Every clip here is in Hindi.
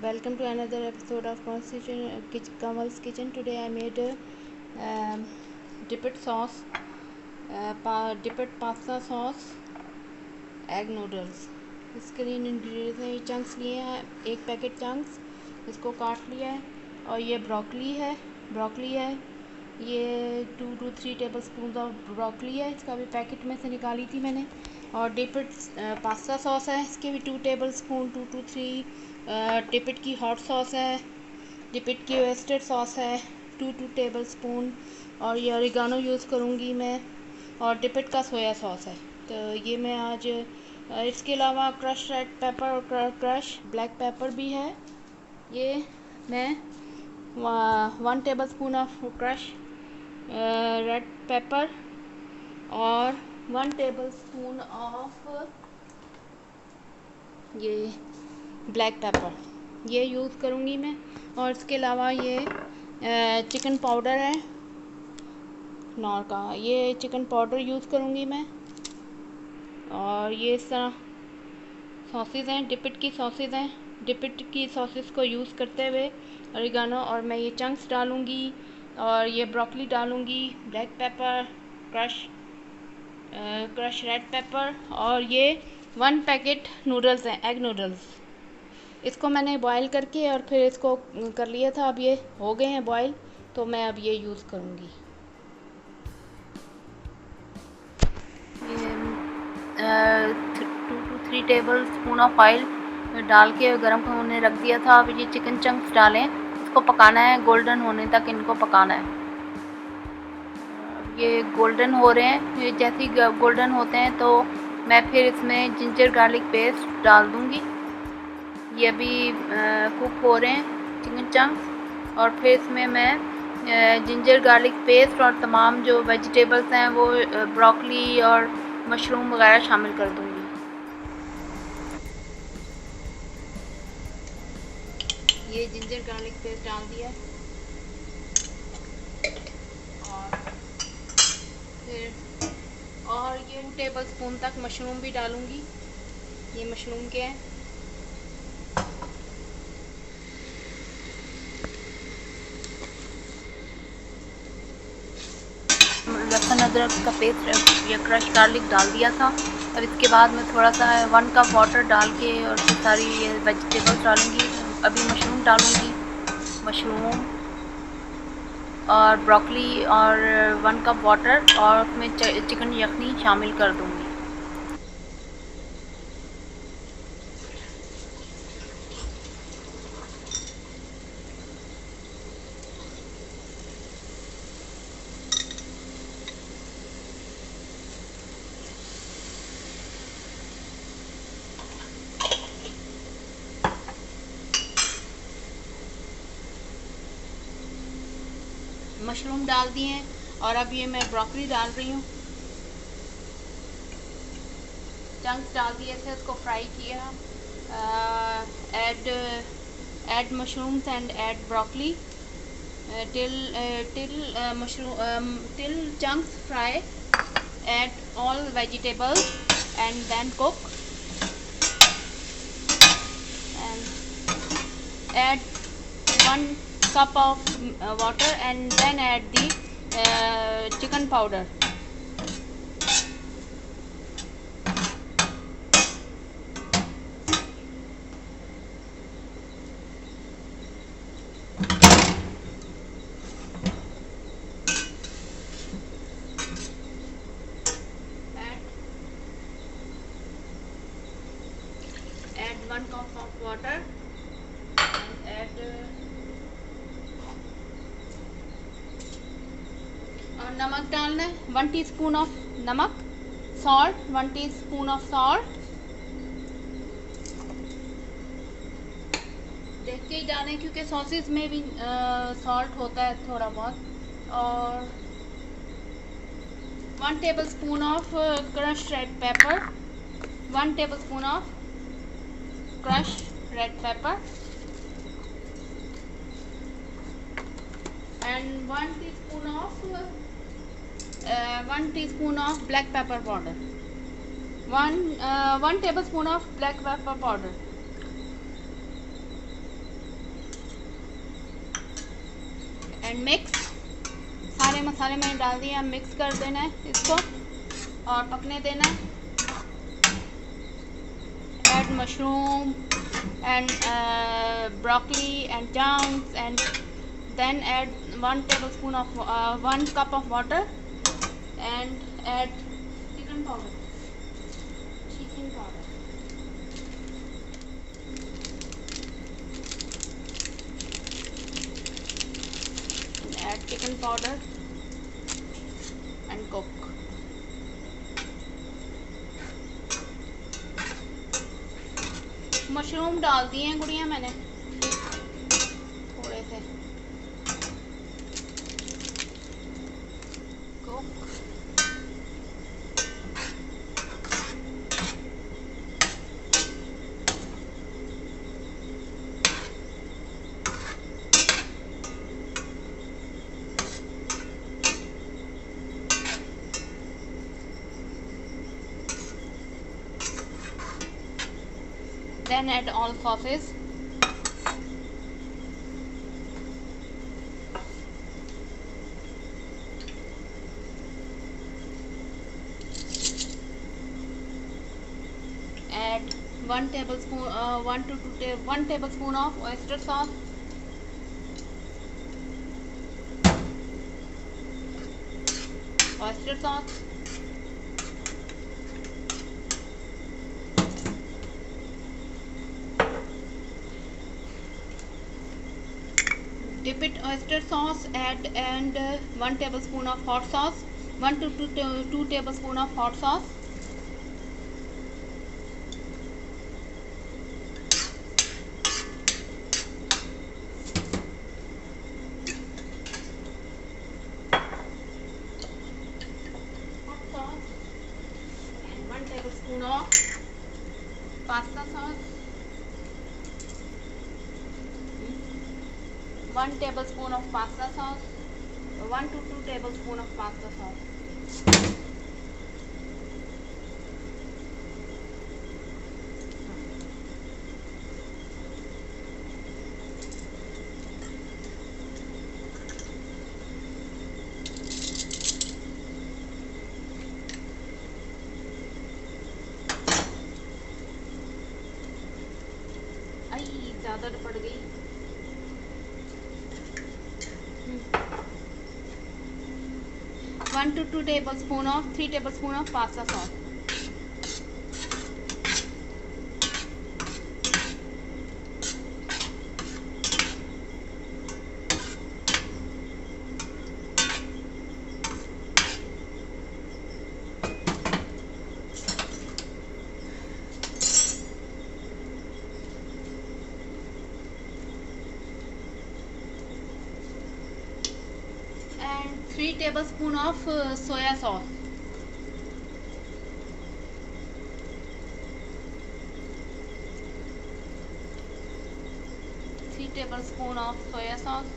Welcome to another episode of Kamal's Kitchen. Today I made dipped sauce, dipped pasta sauce, egg noodles. इसके लिए इंग्रेडिएंट्स हैं, ये चंक्स लिए हैं, एक पैकेट चंक्स, इसको काट लिया है। और ये ब्रोकली है, ये 2 to 3 table spoon of broccoli है, इसका भी पैकेट में से निकाली थी मैंने। और डिपिट पास्ता सॉस है, इसके भी 2 टेबल स्पून 2 to 3। डिपिट की हॉट सॉस है, डिपिट की वेस्टेड सॉस है 2 टेबल स्पून। और ये ओरिगानो यूज़ करूँगी मैं। और डिपिट का सोया सॉस है। तो ये मैं आज इसके अलावा क्रश रेड पेपर और क्रश ब्लैक पेपर भी है। ये मैं 1 table spoon of crush red pepper और 1 टेबल स्पून ऑफ ये ब्लैक पेपर ये यूज़ करूँगी मैं। और इसके अलावा ये चिकन पाउडर है नॉर का, ये चिकन पाउडर यूज़ करूँगी मैं। और ये इस तरह सॉसेज हैं, डिपिट की सॉसेज हैं। डिपिट की सॉसेज को यूज़ करते हुए ओरिगानो, और मैं ये चंक्स डालूँगी और ये ब्रोकली डालूँगी, black pepper, crush red pepper. और ये 1 पैकेट नूडल्स हैं, एग नूडल्स। इसको मैंने बॉईल करके और फिर इसको कर लिया था, अब ये हो गए हैं बॉईल, तो मैं अब ये यूज़ करूँगी। ये 2 to 3 table spoon of oil डाल के गर्म होने रख दिया था। अब ये चिकन चंक्स डालें, इसको पकाना है, गोल्डन होने तक इनको पकाना है। ये गोल्डन हो रहे हैं, ये जैसे ही गोल्डन होते हैं तो मैं फिर इसमें जिंजर गार्लिक पेस्ट डाल दूँगी। ये अभी कुक हो रहे हैं चिकन चंक्स, और फिर इसमें मैं जिंजर गार्लिक पेस्ट और तमाम जो वेजिटेबल्स हैं वो ब्रोकली और मशरूम वगैरह शामिल कर दूँगी। ये जिंजर गार्लिक पेस्ट डाल दिया और फिर और ये 2 टेबल स्पून तक मशरूम भी डालूँगी। ये मशरूम के हैं। लहसुन अदरक का पेस्ट या क्रश गार्लिक डाल दिया था। अब इसके बाद मैं थोड़ा सा 1 कप वाटर डाल के और फिर सारी ये वेजिटेबल्स डालूँगी। अभी मशरूम डालूँगी, मशरूम और ब्रोकली और 1 कप वाटर, और उसमें चिकन यखनी शामिल कर दूँगी। मशरूम डाल दिए हैं और अब ये मैं ब्रोकली डाल रही हूँ। चंक्स डाल दिए थे, उसको फ्राई किया। Add mushrooms and add broccoli till chunks fry. Add all vegetables and then cook, and add 1 cup of water and then add the chicken powder. Add 1 cup of water and add और नमक डालना है, 1 टीस्पून ऑफ नमक, सॉल्ट 1 टीस्पून ऑफ सॉल्ट। देख के ही डालें क्योंकि सॉसेज में भी सॉल्ट होता है थोड़ा बहुत। और 1 table spoon of crush red pepper, 1 table spoon of crush red pepper and 1 teaspoon of black pepper powder, 1 tablespoon of black pepper powder। And mix. सारे मसाले मैंने डाल दिए, अब मिक्स कर देना है इसको और पकने देना है। Add mushroom and broccoli and chunks and then add 1 cup of water and add chicken powder. Add chicken powder and cook. Mushroom डाल दिए हैं गुड़िया मैंने थोड़े से। Cook. Then add all sauces. Add 1 tablespoon, 1 tablespoon of oyster sauce. Oyster sauce. Dip it oyster sauce, add and 1 tablespoon of hot sauce, 1 to 2 tablespoon of hot sauce. Hot sauce and 1 tablespoon of pasta sauce. 1 tablespoon of pasta sauce, 1 to 2 tablespoon of pasta sauce. आई ज़्यादा पड़ गई। 1 to 2 tablespoon of 3 tablespoon of pasta sauce. And 3 tablespoon of soya sauce. Three tablespoon of soya sauce.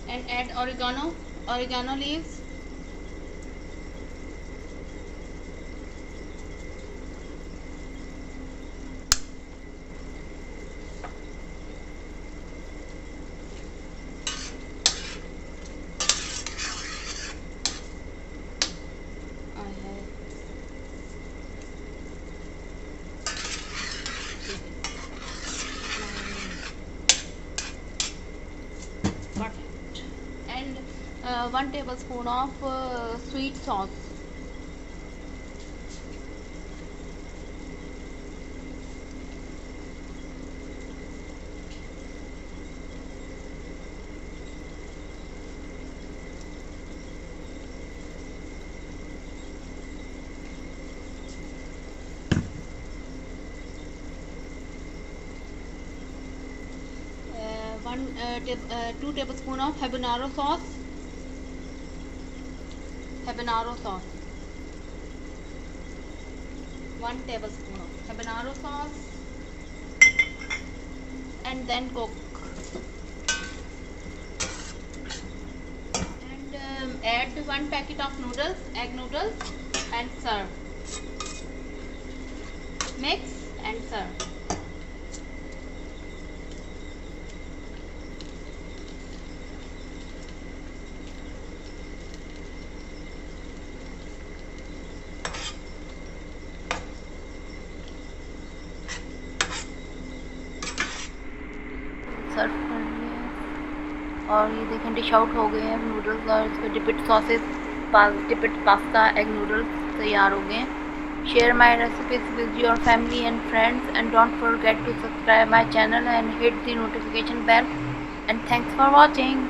And add oregano leaves. And 1 tablespoon of sweet sauce. One 2 tablespoon of habanero sauce. Habanero sauce. 1 tablespoon of habanero sauce, and then cook. And Add 1 packet of noodles, egg noodles, and serve. Mix and serve. सर्व कर लिए और ये देखें डिश आउट हो गए हैं नूडल्स और इसके डिपिट सॉसेस डिपिट पास्ता एग नूडल्स तैयार हो गए हैं। Share my recipes with your family and friends and don't forget to subscribe my channel and hit the notification bell and thanks for watching.